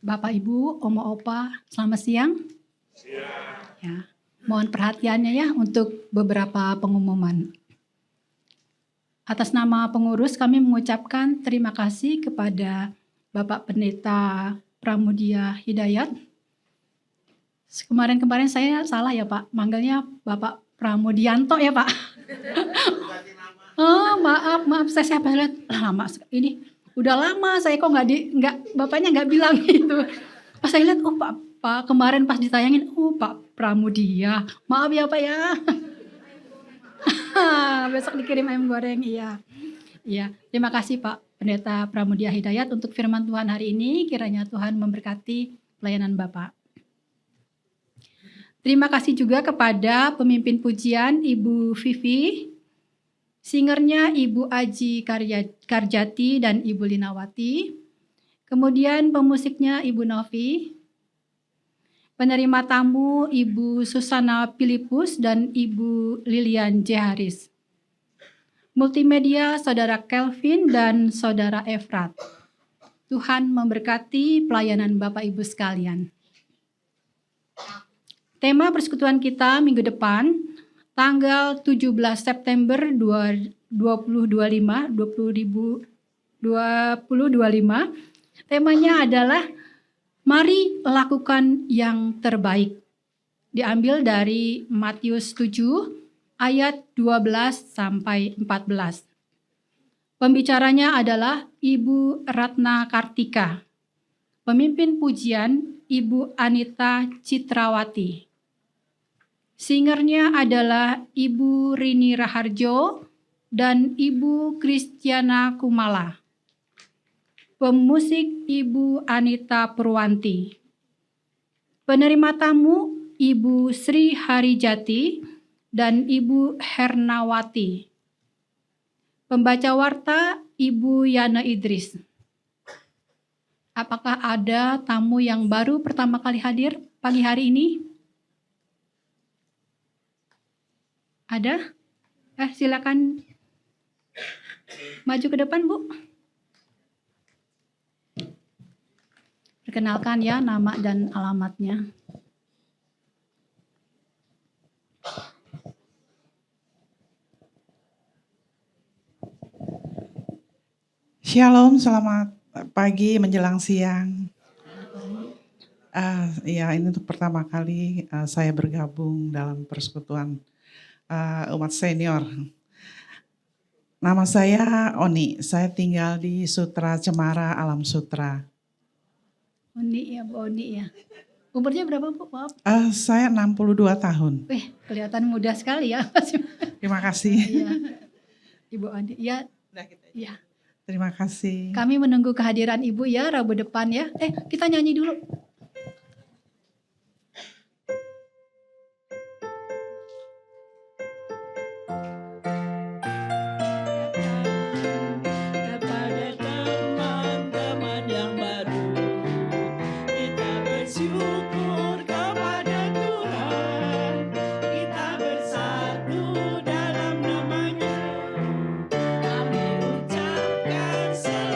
Bapak, Ibu, Oma, Opa, selamat siang. Ya, mohon perhatiannya ya untuk beberapa pengumuman. Atas nama pengurus kami mengucapkan terima kasih kepada Bapak Pendeta Pramudia Hidayat. Kemarin-kemarin saya salah ya Pak, manggilnya Bapak Pramudianto ya Pak. Oh maaf saya lihat lama ini. Udah lama saya kok bapaknya nggak bilang gitu. Pas saya lihat, oh Pak kemarin pas ditayangin, oh Pak Pramudia. Maaf ya Pak ya. Besok dikirim ayam goreng, iya. Iya, terima kasih Pak Pendeta Pramudia Hidayat untuk firman Tuhan hari ini. Kiranya Tuhan memberkati pelayanan Bapak. Terima kasih juga kepada pemimpin pujian Ibu Vivi, singernya Ibu Aji Karjati dan Ibu Linawati. Kemudian pemusiknya Ibu Novi. Penerima tamu Ibu Susana Filipus dan Ibu Lilian J. Haris. Multimedia Saudara Kelvin dan Saudara Efrat. Tuhan memberkati pelayanan Bapak Ibu sekalian. Tema persekutuan kita minggu depan tanggal 17 September 2025, temanya adalah mari lakukan yang terbaik. Diambil dari Matius 7 ayat 12 sampai 14. Pembicaranya adalah Ibu Ratna Kartika. Pemimpin pujian Ibu Anita Citrawati. Singernya adalah Ibu Rini Raharjo dan Ibu Kristiana Kumala. Pemusik Ibu Anita Purwanti. Penerima tamu Ibu Sri Harijati dan Ibu Hernawati. Pembaca warta Ibu Yana Idris. Apakah ada tamu yang baru pertama kali hadir pagi hari ini? Ada? Silakan maju ke depan, Bu. Perkenalkan ya nama dan alamatnya. Shalom, selamat pagi menjelang siang. Ya, ini untuk pertama kali saya bergabung dalam persekutuan umat senior. Nama saya Oni, saya tinggal di Sutra Cemara, Alam Sutra. Oni ya, Bu Oni ya. Umurnya berapa, Bu? Maaf. Saya 62 tahun. Kelihatan muda sekali ya. Terima kasih. Iya. Ibu Oni, ya. Ya. Terima kasih. Kami menunggu kehadiran Ibu ya Rabu depan ya. Kita nyanyi dulu. Kepada teman-teman yang baru, kita bersyukur kepada Tuhan. Kita bersatu dalam nama-Nya. Kami ucapkan selamat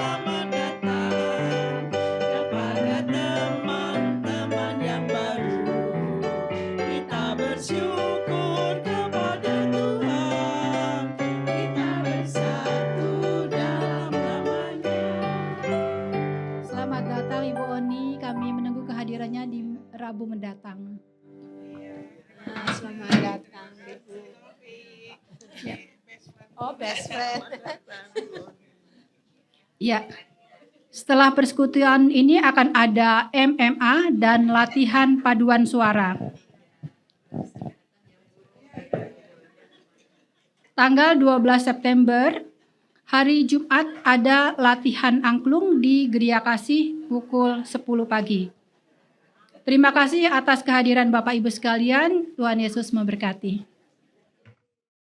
kehadirannya di Rabu mendatang. Selamat datang, Ibu. Oh, best friend. Ya, setelah persekutuan ini akan ada MMA dan latihan paduan suara. Tanggal 12 September, hari Jumat ada latihan angklung di Geria Kasih pukul 10 pagi. Terima kasih atas kehadiran Bapak Ibu sekalian. Tuhan Yesus memberkati.